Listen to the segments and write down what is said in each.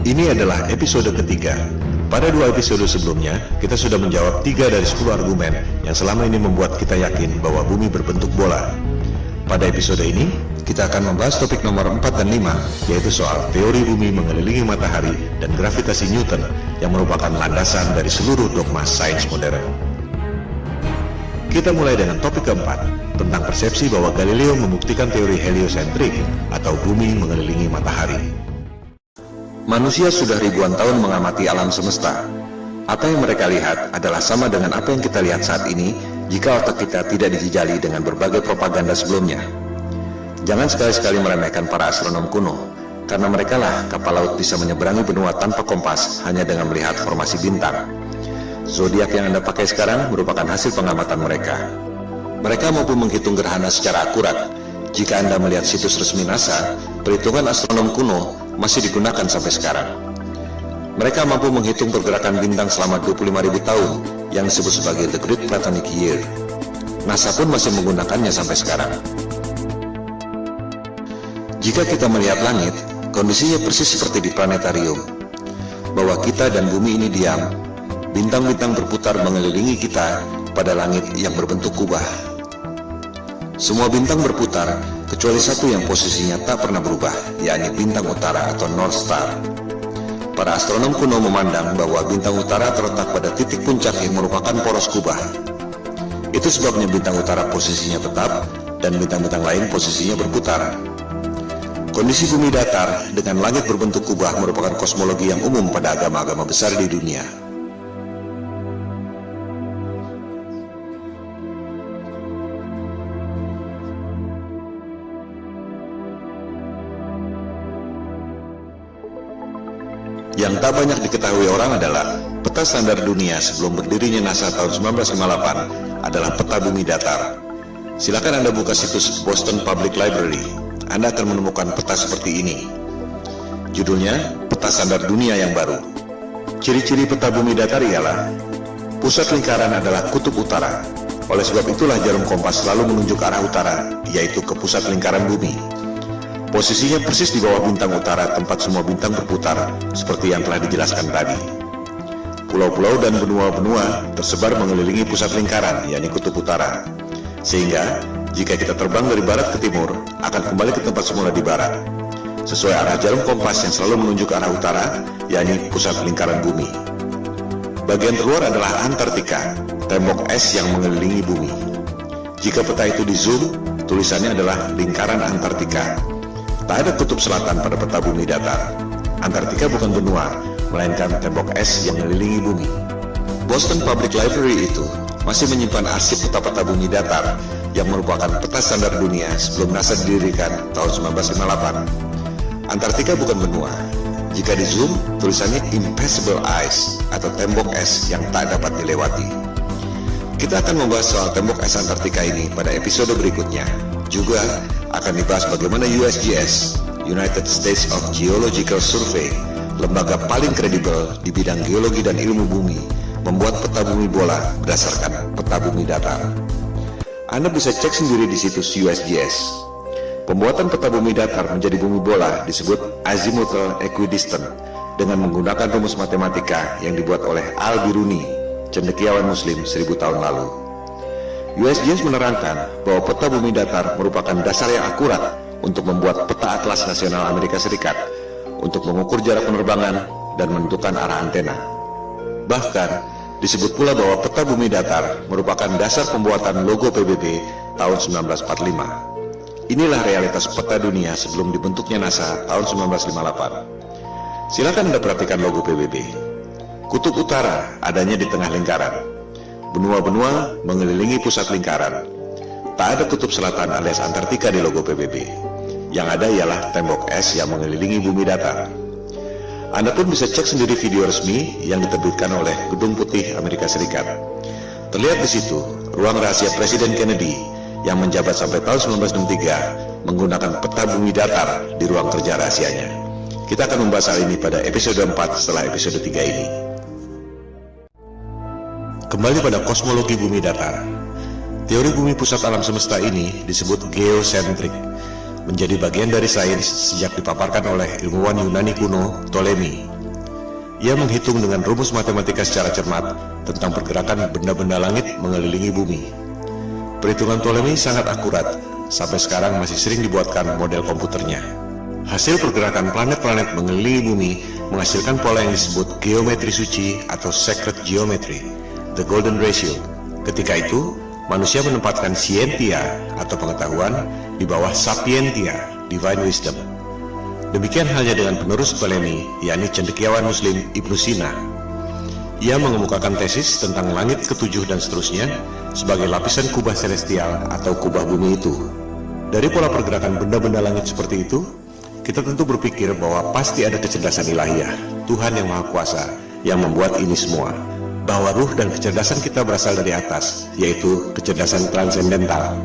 Ini adalah episode ketiga. Pada 2 episode sebelumnya, kita sudah menjawab 3 dari 10 argumen yang selama ini membuat kita yakin bahwa bumi berbentuk bola. Pada episode ini, kita akan membahas topik nomor 4 dan 5, yaitu soal teori bumi mengelilingi matahari dan gravitasi Newton yang merupakan landasan dari seluruh dogma sains modern. Kita mulai dengan topik keempat, tentang persepsi bahwa Galileo membuktikan teori heliosentrik atau bumi mengelilingi matahari. Manusia sudah ribuan tahun mengamati alam semesta. Apa yang mereka lihat adalah sama dengan apa yang kita lihat saat ini jika otak kita tidak dijejali dengan berbagai propaganda sebelumnya. Jangan sekali-sekali meremehkan para astronom kuno, karena merekalah kapal laut bisa menyeberangi benua tanpa kompas hanya dengan melihat formasi bintang. Zodiak yang Anda pakai sekarang merupakan hasil pengamatan mereka. Mereka mampu menghitung gerhana secara akurat. Jika Anda melihat situs resmi NASA, perhitungan astronom kuno masih digunakan sampai sekarang. Mereka mampu menghitung pergerakan bintang selama 25.000 tahun yang disebut sebagai The Great Platonic Year. NASA pun masih menggunakannya sampai sekarang. Jika kita melihat langit, kondisinya persis seperti di planetarium, bahwa kita dan bumi ini diam. Bintang-bintang berputar mengelilingi kita pada langit yang berbentuk kubah. Semua bintang berputar, kecuali satu yang posisinya tak pernah berubah, yakni bintang utara atau North Star. Para astronom kuno memandang bahwa bintang utara terletak pada titik puncak yang merupakan poros kubah. Itu sebabnya bintang utara posisinya tetap, dan bintang-bintang lain posisinya berputar. Kondisi bumi datar dengan langit berbentuk kubah merupakan kosmologi yang umum pada agama-agama besar di dunia. Yang tak banyak diketahui orang adalah peta standar dunia sebelum berdirinya NASA tahun 1958 adalah peta bumi datar. Silakan Anda buka situs Boston Public Library. Anda akan menemukan peta seperti ini. Judulnya, Peta Standar Dunia yang Baru. Ciri-ciri peta bumi datar ialah pusat lingkaran adalah kutub utara. Oleh sebab itulah jarum kompas selalu menunjuk arah utara, yaitu ke pusat lingkaran bumi. Posisinya persis di bawah bintang utara tempat semua bintang berputar, seperti yang telah dijelaskan tadi. Pulau-pulau dan benua-benua tersebar mengelilingi pusat lingkaran, yakni kutub utara. Sehingga, jika kita terbang dari barat ke timur, akan kembali ke tempat semula di barat, sesuai arah jarum kompas yang selalu menunjuk arah utara, yakni pusat lingkaran bumi. Bagian terluar adalah Antartika, tembok es yang mengelilingi bumi. Jika peta itu di zoom, tulisannya adalah lingkaran Antartika. Tak ada kutub selatan pada peta bumi datar. Antartika bukan benua, melainkan tembok es yang mengelilingi bumi. Boston Public Library itu masih menyimpan arsip peta-peta bumi datar yang merupakan peta standar dunia sebelum NASA didirikan tahun 1958. Antartika bukan benua. Jika di zoom, tulisannya Impassable Ice atau tembok es yang tak dapat dilewati. Kita akan membahas soal tembok es Antartika ini pada episode berikutnya. Juga akan dibahas bagaimana USGS, United States of Geological Survey, lembaga paling kredibel di bidang geologi dan ilmu bumi, membuat peta bumi bola berdasarkan peta bumi datar. Anda bisa cek sendiri di situs USGS. Pembuatan peta bumi datar menjadi bumi bola disebut azimuthal equidistant dengan menggunakan rumus matematika yang dibuat oleh Al-Biruni, cendekiawan muslim 1000 tahun lalu. USGS menerangkan bahwa peta bumi datar merupakan dasar yang akurat untuk membuat peta atlas nasional Amerika Serikat untuk mengukur jarak penerbangan dan menentukan arah antena. Bahkan, disebut pula bahwa peta bumi datar merupakan dasar pembuatan logo PBB tahun 1945. Inilah realitas peta dunia sebelum dibentuknya NASA tahun 1958. Silakan Anda perhatikan logo PBB. Kutub utara adanya di tengah lingkaran. Benua-benua mengelilingi pusat lingkaran. Tak ada kutub selatan alias Antartika di logo PBB. Yang ada ialah tembok es yang mengelilingi bumi datar. Anda pun bisa cek sendiri video resmi yang diterbitkan oleh Gedung Putih Amerika Serikat. Terlihat di situ ruang rahasia Presiden Kennedy yang menjabat sampai tahun 1963 menggunakan peta bumi datar di ruang kerja rahasianya. Kita akan membahas hal ini pada episode 4 setelah episode 3 ini. Kembali pada kosmologi bumi datar. Teori bumi pusat alam semesta ini disebut geosentrik, menjadi bagian dari sains sejak dipaparkan oleh ilmuwan Yunani kuno Ptolemy Ia menghitung dengan rumus matematika secara cermat tentang pergerakan benda-benda langit mengelilingi bumi. Perhitungan Ptolemei sangat akurat, sampai sekarang masih sering dibuatkan model komputernya. Hasil pergerakan planet-planet mengelilingi bumi menghasilkan pola yang disebut geometri suci atau sacred geometry, the golden ratio. Ketika itu, manusia menempatkan scientia atau pengetahuan di bawah sapientia, divine wisdom. Demikian halnya dengan penerus Ptolemei, yakni cendekiawan Muslim Ibnu Sina. Ia mengemukakan tesis tentang langit ketujuh dan seterusnya sebagai lapisan kubah celestial atau kubah bumi itu. Dari pola pergerakan benda-benda langit seperti itu, kita tentu berpikir bahwa pasti ada kecerdasan ilahiyah, Tuhan yang Maha Kuasa, yang membuat ini semua. Bahwa ruh dan kecerdasan kita berasal dari atas, yaitu kecerdasan transendental.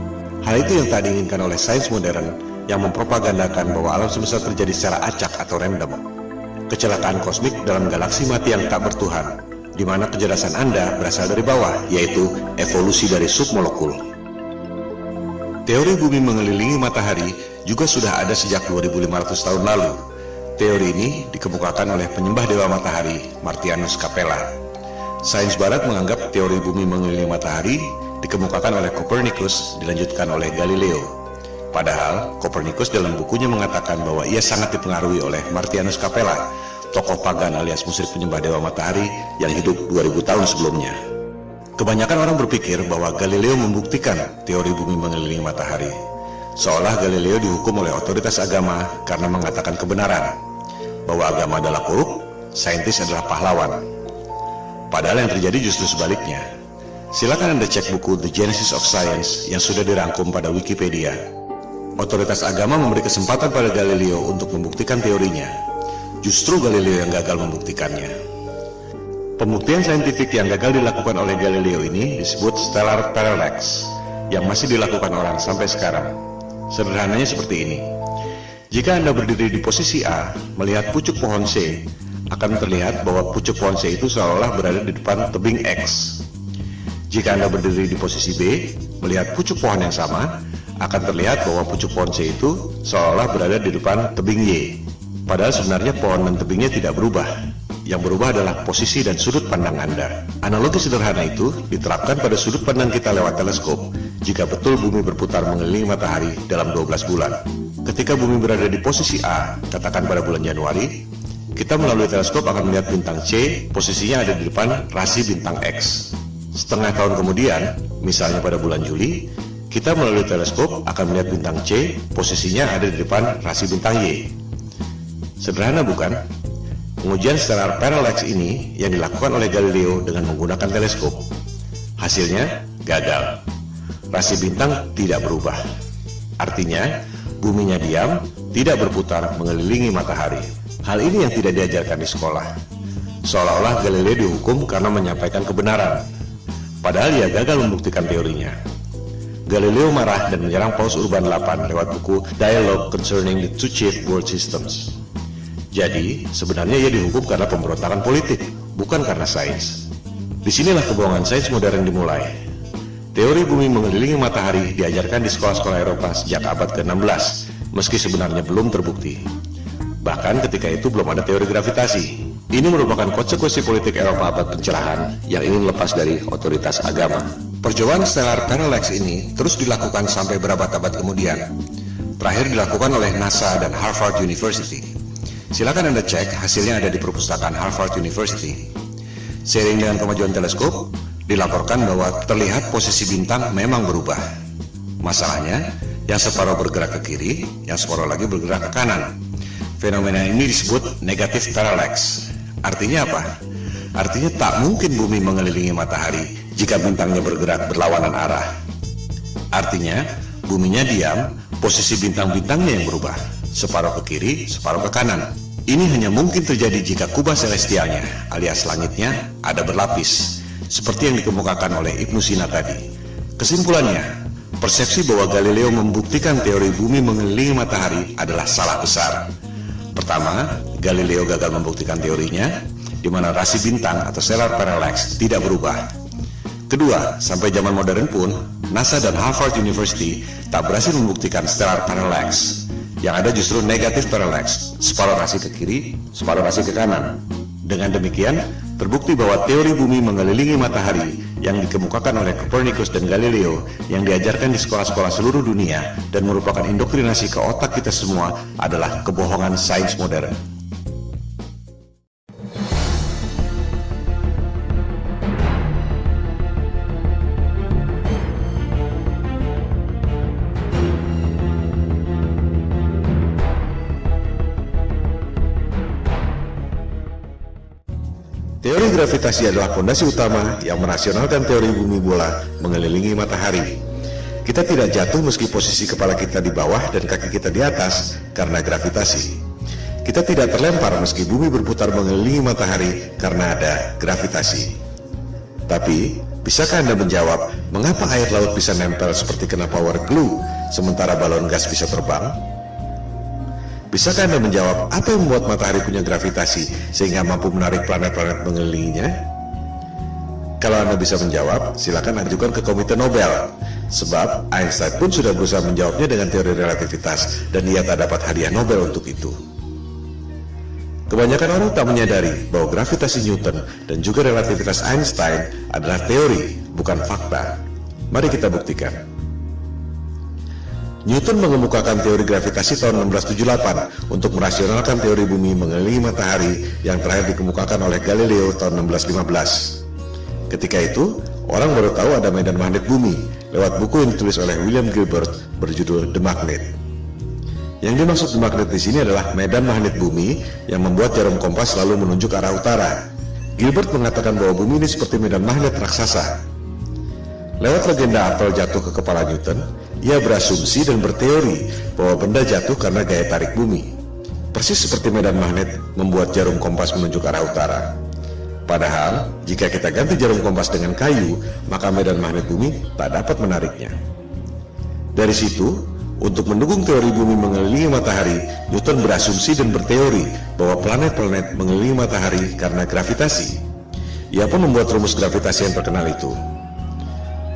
Hal itu yang tak diinginkan oleh sains modern yang mempropagandakan bahwa alam semesta terjadi secara acak atau random. Kecelakaan kosmik dalam galaksi mati yang tak bertuhan, di mana kecerdasan Anda berasal dari bawah, yaitu evolusi dari submolekul. Teori bumi mengelilingi matahari juga sudah ada sejak 2500 tahun lalu. Teori ini dikemukakan oleh penyembah dewa matahari, Martianus Capella. Sains barat menganggap teori bumi mengelilingi matahari dikemukakan oleh Copernicus, dilanjutkan oleh Galileo. Padahal Copernicus dalam bukunya mengatakan bahwa ia sangat dipengaruhi oleh Martianus Capella, tokoh pagan alias musyrik penyembah dewa matahari yang hidup 2000 tahun sebelumnya. Kebanyakan orang berpikir bahwa Galileo membuktikan teori bumi mengelilingi matahari, seolah Galileo dihukum oleh otoritas agama karena mengatakan kebenaran, bahwa agama adalah korup, saintis adalah pahlawan. Padahal yang terjadi justru sebaliknya. Silakan Anda cek buku The Genesis of Science yang sudah dirangkum pada Wikipedia. Otoritas agama memberi kesempatan pada Galileo untuk membuktikan teorinya. Justru Galileo yang gagal membuktikannya. Pembuktian saintifik yang gagal dilakukan oleh Galileo ini disebut stellar parallax, yang masih dilakukan orang sampai sekarang. Sederhananya seperti ini. Jika Anda berdiri di posisi A, melihat pucuk pohon C, akan terlihat bahwa pucuk pohon C itu seolah berada di depan tebing X. Jika Anda berdiri di posisi B, melihat pucuk pohon yang sama, akan terlihat bahwa pucuk pohon C itu seolah berada di depan tebing Y. Padahal sebenarnya pohon dan tebingnya tidak berubah. Yang berubah adalah posisi dan sudut pandang Anda. Analogi sederhana itu diterapkan pada sudut pandang kita lewat teleskop jika betul bumi berputar mengelilingi matahari dalam 12 bulan. Ketika bumi berada di posisi A, katakan pada bulan Januari, kita melalui teleskop akan melihat bintang C, posisinya ada di depan rasi bintang X. Setengah tahun kemudian, misalnya pada bulan Juli, kita melalui teleskop akan melihat bintang C, posisinya ada di depan rasi bintang Y. Sederhana bukan? Pengujian stellar parallax ini yang dilakukan oleh Galileo dengan menggunakan teleskop. Hasilnya gagal. Rasi bintang tidak berubah. Artinya, buminya diam, tidak berputar mengelilingi matahari. Hal ini yang tidak diajarkan di sekolah. Seolah-olah Galileo dihukum karena menyampaikan kebenaran. Padahal ia gagal membuktikan teorinya. Galileo marah dan menyerang Paus Urban VIII lewat buku Dialogue Concerning the Two Chief World Systems. Jadi, sebenarnya ia dihukum karena pemberontakan politik, bukan karena sains. Disinilah kebohongan sains modern dimulai. Teori bumi mengelilingi matahari diajarkan di sekolah-sekolah Eropa sejak abad ke-16, meski sebenarnya belum terbukti. Bahkan ketika itu belum ada teori gravitasi. Ini merupakan konsekuensi politik Eropa abad pencerahan yang ingin lepas dari otoritas agama. Percobaan stellar parallax ini terus dilakukan sampai berabad-abad kemudian. Terakhir dilakukan oleh NASA dan Harvard University. Silakan Anda cek, hasilnya ada di perpustakaan Harvard University. Seiring dengan kemajuan teleskop, dilaporkan bahwa terlihat posisi bintang memang berubah. Masalahnya, yang separuh bergerak ke kiri, yang separuh lagi bergerak ke kanan. Fenomena ini disebut negative parallax. Artinya apa? Artinya tak mungkin bumi mengelilingi matahari jika bintangnya bergerak berlawanan arah. Artinya, buminya diam, posisi bintang-bintangnya yang berubah. Separuh ke kiri, separuh ke kanan. Ini hanya mungkin terjadi jika kubah celestialnya, alias langitnya, ada berlapis, seperti yang dikemukakan oleh Ibnu Sina tadi. Kesimpulannya, persepsi bahwa Galileo membuktikan teori bumi mengelilingi matahari adalah salah besar. Pertama, Galileo gagal membuktikan teorinya, di mana rasi bintang atau stellar parallax tidak berubah. Kedua, sampai zaman modern pun, NASA dan Harvard University tak berhasil membuktikan stellar parallax. Yang ada justru negatif parallax, separuh rasi ke kiri, separuh rasi ke kanan. Dengan demikian, terbukti bahwa teori bumi mengelilingi matahari yang dikemukakan oleh Copernicus dan Galileo yang diajarkan di sekolah-sekolah seluruh dunia dan merupakan indoktrinasi ke otak kita semua adalah kebohongan sains modern. Teori gravitasi adalah fondasi utama yang merasionalkan teori bumi bola mengelilingi matahari. Kita tidak jatuh meski posisi kepala kita di bawah dan kaki kita di atas karena gravitasi. Kita tidak terlempar meski bumi berputar mengelilingi matahari karena ada gravitasi. Tapi, bisakah Anda menjawab mengapa air laut bisa nempel seperti kena power glue sementara balon gas bisa terbang? Bisakah Anda menjawab apa yang membuat matahari punya gravitasi sehingga mampu menarik planet-planet mengelilinginya? Kalau Anda bisa menjawab, silakan ajukan ke Komite Nobel. Sebab Einstein pun sudah berusaha menjawabnya dengan teori relativitas dan ia tak dapat hadiah Nobel untuk itu. Kebanyakan orang tak menyadari bahwa gravitasi Newton dan juga relativitas Einstein adalah teori, bukan fakta. Mari kita buktikan. Newton mengemukakan teori gravitasi tahun 1678 untuk merasionalkan teori bumi mengelilingi matahari yang terakhir dikemukakan oleh Galileo tahun 1615. Ketika itu, orang baru tahu ada medan magnet bumi lewat buku yang ditulis oleh William Gilbert berjudul The Magnet. Yang dimaksud The Magnet di sini adalah medan magnet bumi yang membuat jarum kompas selalu menunjuk arah utara. Gilbert mengatakan bahwa bumi ini seperti medan magnet raksasa. Lewat legenda apel jatuh ke kepala Newton, ia berasumsi dan berteori bahwa benda jatuh karena gaya tarik bumi. Persis seperti medan magnet membuat jarum kompas menunjuk arah utara. Padahal, jika kita ganti jarum kompas dengan kayu, maka medan magnet bumi tak dapat menariknya. Dari situ, untuk mendukung teori bumi mengelilingi matahari, Newton berasumsi dan berteori bahwa planet-planet mengelilingi matahari karena gravitasi. Ia pun membuat rumus gravitasi yang terkenal itu.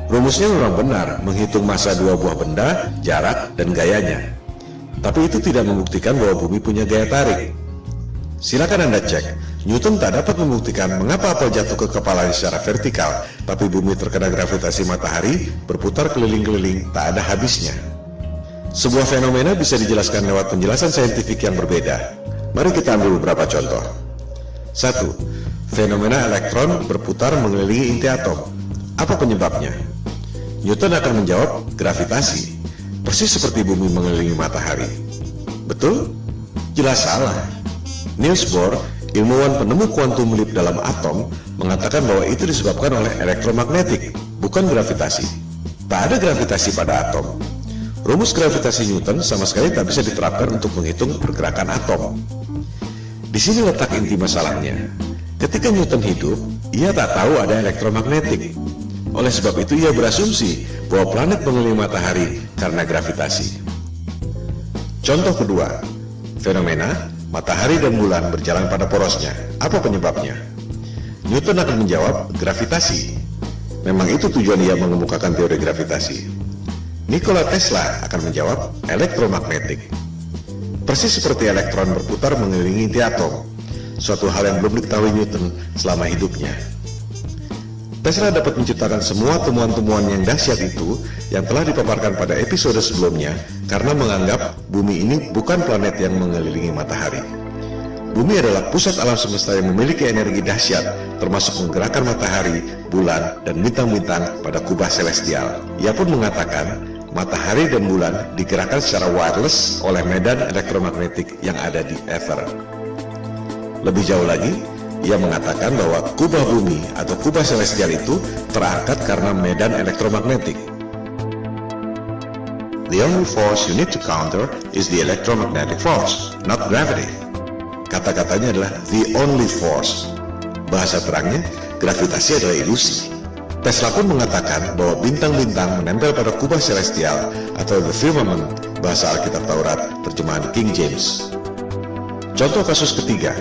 Rumusnya memang benar, menghitung massa dua buah benda, jarak, dan gayanya. Tapi itu tidak membuktikan bahwa bumi punya gaya tarik. Silakan Anda cek, Newton tak dapat membuktikan mengapa apel jatuh ke kepalanya secara vertikal, tapi bumi terkena gravitasi matahari, berputar keliling-keliling, tak ada habisnya. Sebuah fenomena bisa dijelaskan lewat penjelasan saintifik yang berbeda. Mari kita ambil beberapa contoh. 1. Fenomena elektron berputar mengelilingi inti atom. Apa penyebabnya? Newton akan menjawab gravitasi, persis seperti bumi mengelilingi matahari. Betul? Jelas salah. Niels Bohr, ilmuwan penemu kuantum leap dalam atom, mengatakan bahwa itu disebabkan oleh elektromagnetik, bukan gravitasi. Tak ada gravitasi pada atom. Rumus gravitasi Newton sama sekali tak bisa diterapkan untuk menghitung pergerakan atom. Di sini letak inti masalahnya. Ketika Newton hidup, ia tak tahu ada elektromagnetik. Oleh sebab itu ia berasumsi bahwa planet mengelilingi matahari karena gravitasi. Contoh kedua, fenomena matahari dan bulan berjalan pada porosnya. Apa penyebabnya? Newton akan menjawab gravitasi. Memang itu tujuan ia mengemukakan teori gravitasi. Nikola Tesla akan menjawab elektromagnetik. Persis seperti elektron berputar mengelilingi inti atom, suatu hal yang belum diketahui Newton selama hidupnya. Tesla dapat menciptakan semua temuan-temuan yang dahsyat itu yang telah dipaparkan pada episode sebelumnya karena menganggap bumi ini bukan planet yang mengelilingi matahari. Bumi adalah pusat alam semesta yang memiliki energi dahsyat, termasuk menggerakkan matahari, bulan, dan bintang-bintang pada kubah celestial. Ia pun mengatakan matahari dan bulan digerakkan secara wireless oleh medan elektromagnetik yang ada di ether. Lebih jauh lagi, ia mengatakan bahwa kubah bumi atau kubah celestial itu terangkat karena medan elektromagnetik. The only force you need to counter is the electromagnetic force, not gravity. Kata-katanya adalah the only force. Bahasa terangnya, gravitasi adalah ilusi. Tesla pun mengatakan bahwa bintang-bintang menempel pada kubah celestial atau the firmament, bahasa Alkitab Taurat, terjemahan King James. Contoh kasus ketiga,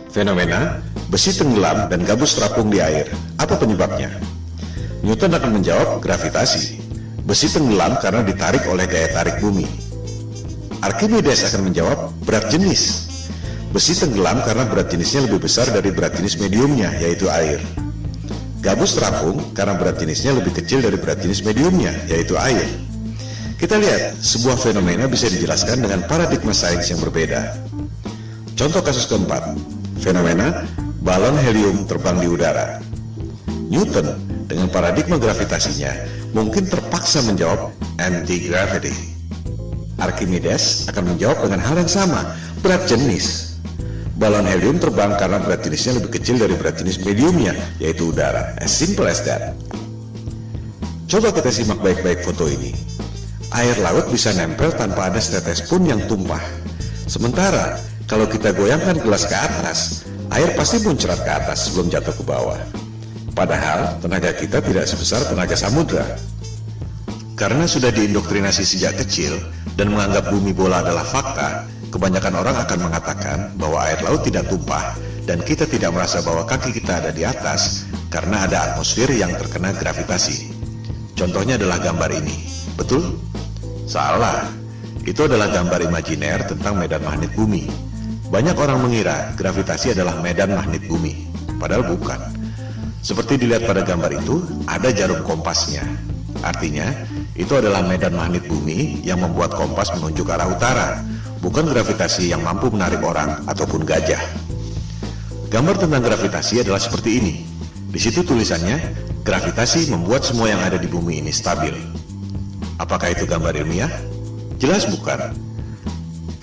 fenomena besi tenggelam dan gabus terapung di air. Apa penyebabnya? Newton akan menjawab gravitasi. Besi tenggelam karena ditarik oleh gaya tarik bumi. Archimedes akan menjawab berat jenis. Besi tenggelam karena berat jenisnya lebih besar dari berat jenis mediumnya, yaitu air. Gabus terapung karena berat jenisnya lebih kecil dari berat jenis mediumnya, yaitu air. Kita lihat, sebuah fenomena bisa dijelaskan dengan paradigma sains yang berbeda. Contoh kasus keempat, fenomena balon helium terbang di udara. Newton dengan paradigma gravitasinya mungkin terpaksa menjawab anti-gravity. Archimedes akan menjawab dengan hal yang sama, berat jenis. Balon helium terbang karena berat jenisnya lebih kecil dari berat jenis mediumnya, yaitu udara. As simple as that. Coba kita simak baik-baik foto ini. Air laut bisa nempel tanpa ada setetes pun yang tumpah. Sementara, kalau kita goyangkan gelas ke atas, air pasti muncrat ke atas sebelum jatuh ke bawah. Padahal, tenaga kita tidak sebesar tenaga samudra. Karena sudah diindoktrinasi sejak kecil dan menganggap bumi bola adalah fakta, kebanyakan orang akan mengatakan bahwa air laut tidak tumpah dan kita tidak merasa bahwa kaki kita ada di atas karena ada atmosfer yang terkena gravitasi. Contohnya adalah gambar ini. Betul? Salah. Itu adalah gambar imajiner tentang medan magnet bumi. Banyak orang mengira gravitasi adalah medan magnet bumi, padahal bukan. Seperti dilihat pada gambar itu, ada jarum kompasnya. Artinya, itu adalah medan magnet bumi yang membuat kompas menunjuk arah utara, bukan gravitasi yang mampu menarik orang ataupun gajah. Gambar tentang gravitasi adalah seperti ini. Di situ tulisannya, gravitasi membuat semua yang ada di bumi ini stabil. Apakah itu gambar ilmiah? Jelas bukan.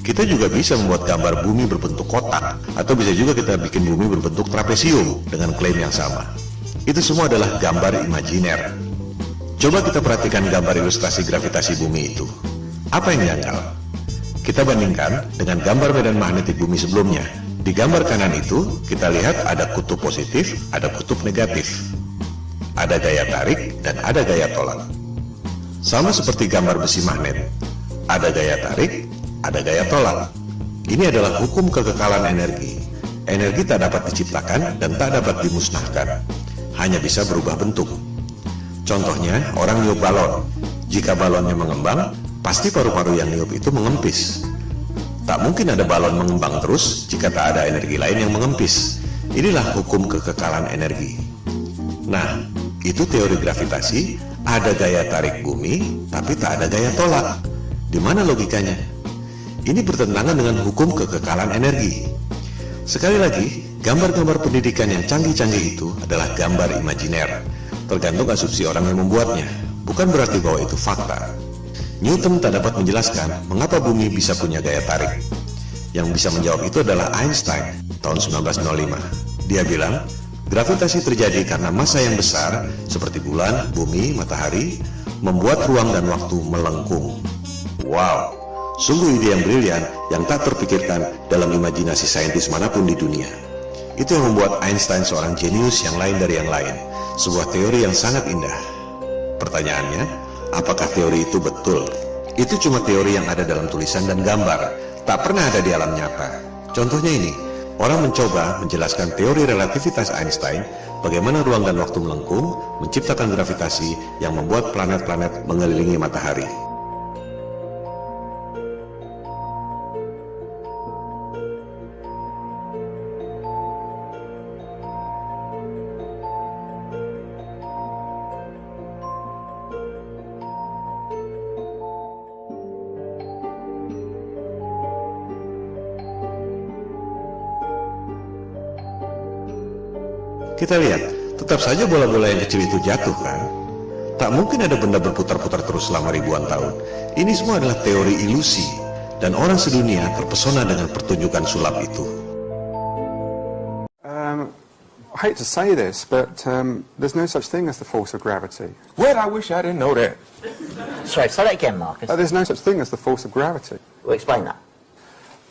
Kita juga bisa membuat gambar bumi berbentuk kotak, atau bisa juga kita bikin bumi berbentuk trapesium dengan klaim yang sama. Itu semua adalah gambar imajiner. Coba kita perhatikan gambar ilustrasi gravitasi bumi itu. Apa yang janggal? Kita bandingkan dengan gambar medan magnetik bumi sebelumnya. Di gambar kanan itu, kita lihat ada kutub positif, ada kutub negatif. Ada gaya tarik dan ada gaya tolak. Sama seperti gambar besi magnet. Ada gaya tarik, ada gaya tolak. Ini adalah hukum kekekalan energi. Energi tak dapat diciptakan dan tak dapat dimusnahkan. Hanya bisa berubah bentuk. Contohnya, orang niup balon. Jika balonnya mengembang, pasti paru-paru yang niup itu mengempis. Tak mungkin ada balon mengembang terus jika tak ada energi lain yang mengempis. Inilah hukum kekekalan energi. Nah, itu teori gravitasi, ada gaya tarik bumi, tapi tak ada gaya tolak. Di mana logikanya? Ini bertentangan dengan hukum kekekalan energi. Sekali lagi, gambar-gambar pendidikan yang canggih-canggih itu adalah gambar imajiner. Tergantung asumsi orang yang membuatnya, bukan berarti bahwa itu fakta. Newton tak dapat menjelaskan mengapa bumi bisa punya gaya tarik. Yang bisa menjawab itu adalah Einstein tahun 1905. Dia bilang, gravitasi terjadi karena massa yang besar seperti bulan, bumi, matahari membuat ruang dan waktu melengkung. Wow, sungguh ide yang brilian yang tak terpikirkan dalam imajinasi saintis manapun di dunia. Itu yang membuat Einstein seorang jenius yang lain dari yang lain. Sebuah teori yang sangat indah. Pertanyaannya, apakah teori itu betul? Itu cuma teori yang ada dalam tulisan dan gambar, tak pernah ada di alam nyata. Contohnya ini, orang mencoba menjelaskan teori relativitas Einstein, bagaimana ruang dan waktu melengkung, menciptakan gravitasi yang membuat planet-planet mengelilingi matahari. Kita lihat, tetap saja bola-bola yang kecil itu jatuh kan? Tak mungkin ada benda berputar-putar terus selama ribuan tahun. Ini semua adalah teori ilusi, dan orang sedunia terpesona dengan pertunjukan sulap itu. I hate to say this, but there's no such thing as the force of gravity. Well, I wish I didn't know that. Sorry, say that again, Marcus. There's no such thing as the force of gravity. Well, explain that.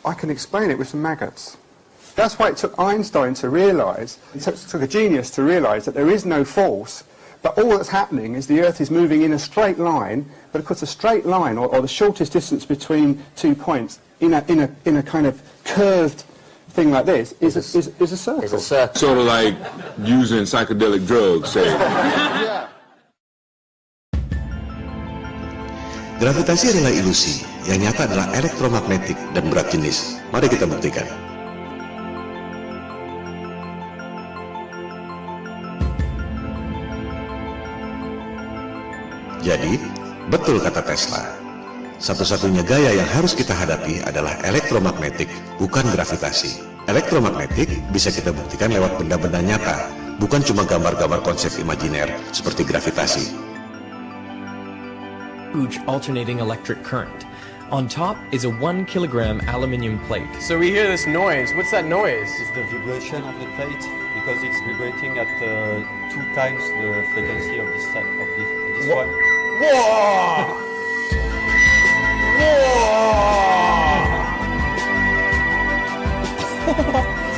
I can explain it with some maggots. That's why it took Einstein to realise, it took a genius to realise that there is no force, but all that's happening is the Earth is moving in a straight line, but of course a straight line, or the shortest distance between 2 points, in a kind of curved thing like this, is a circle. It's a circle. Sort of like using psychedelic drugs, say. Gravitasi adalah ilusi, yang nyata adalah elektromagnetik dan berat jenis. Mari kita buktikan. Jadi, betul kata Tesla. Satu-satunya gaya yang harus kita hadapi adalah elektromagnetik, bukan gravitasi. Elektromagnetik bisa kita buktikan lewat benda-benda nyata, bukan cuma gambar-gambar konsep imajiner seperti gravitasi. Huge alternating electric current. On top is a 1 kilogram aluminium plate. So we hear this noise. What's that noise? It's the vibration of the plate because it's vibrating at 2 times the frequency of this one.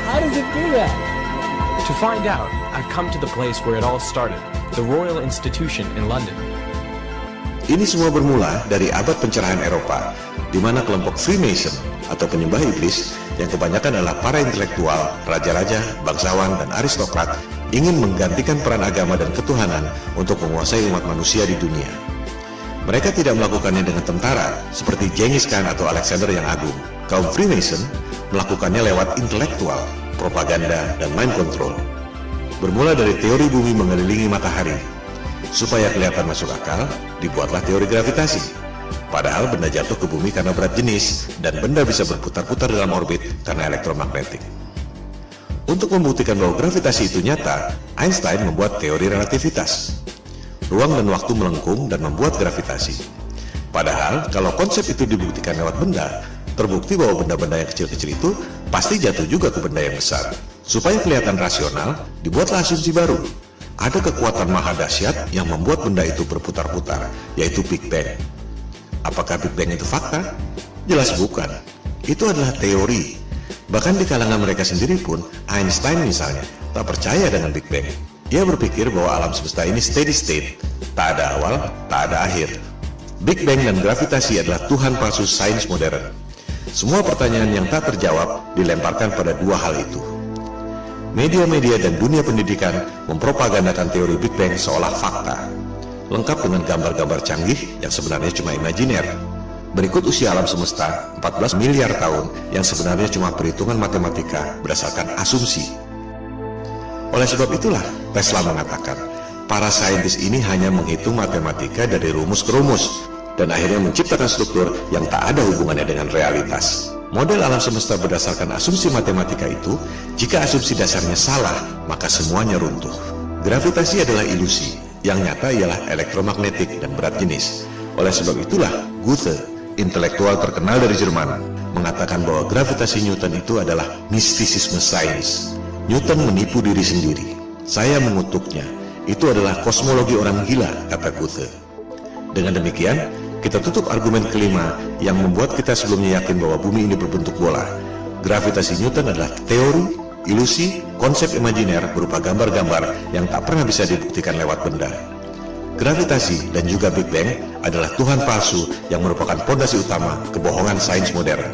How does it do that? To find out, I've come to the place where it all started, the Royal Institution in London. Ini semua bermula dari abad pencerahan Eropa, di mana kelompok Freemason atau penyembah iblis yang kebanyakan adalah para intelektual, raja-raja, bangsawan, dan aristokrat ingin menggantikan peran agama dan ketuhanan untuk menguasai umat manusia di dunia. Mereka tidak melakukannya dengan tentara seperti Genghis Khan atau Alexander yang Agung. Kaum Freemason melakukannya lewat intelektual, propaganda, dan mind control. Bermula dari teori bumi mengelilingi matahari. Supaya kelihatan masuk akal, dibuatlah teori gravitasi. Padahal benda jatuh ke bumi karena berat jenis, dan benda bisa berputar-putar dalam orbit karena elektromagnetik. Untuk membuktikan bahwa gravitasi itu nyata, Einstein membuat teori relativitas. Ruang dan waktu melengkung dan membuat gravitasi. Padahal, kalau konsep itu dibuktikan lewat benda, terbukti bahwa benda-benda yang kecil-kecil itu pasti jatuh juga ke benda yang besar. Supaya kelihatan rasional, dibuatlah asumsi baru. Ada kekuatan maha dahsyat yang membuat benda itu berputar-putar, yaitu Big Bang. Apakah Big Bang itu fakta? Jelas bukan. Itu adalah teori. Bahkan di kalangan mereka sendiri pun, Einstein misalnya, tak percaya dengan Big Bang. Ia berpikir bahwa alam semesta ini steady state, tak ada awal, tak ada akhir. Big Bang dan gravitasi adalah Tuhan palsu sains modern. Semua pertanyaan yang tak terjawab dilemparkan pada dua hal itu. Media-media dan dunia pendidikan mempropagandakan teori Big Bang seolah fakta, lengkap dengan gambar-gambar canggih yang sebenarnya cuma imajiner. Berikut usia alam semesta 14 miliar tahun yang sebenarnya cuma perhitungan matematika berdasarkan asumsi. Oleh sebab itulah Tesla mengatakan, para saintis ini hanya menghitung matematika dari rumus ke rumus, dan akhirnya menciptakan struktur yang tak ada hubungannya dengan realitas. Model alam semesta berdasarkan asumsi matematika itu, jika asumsi dasarnya salah, maka semuanya runtuh. Gravitasi adalah ilusi, yang nyata ialah elektromagnetik dan berat jenis. Oleh sebab itulah, Goethe, intelektual terkenal dari Jerman, mengatakan bahwa gravitasi Newton itu adalah mistisisme sains. Newton menipu diri sendiri. Saya mengutuknya. Itu adalah kosmologi orang gila, kata Goethe. Dengan demikian, kita tutup argumen kelima yang membuat kita sebelumnya yakin bahwa bumi ini berbentuk bola. Gravitasi Newton adalah teori, ilusi, konsep imajiner berupa gambar-gambar yang tak pernah bisa dibuktikan lewat benda. Gravitasi dan juga Big Bang adalah Tuhan palsu yang merupakan fondasi utama kebohongan sains modern.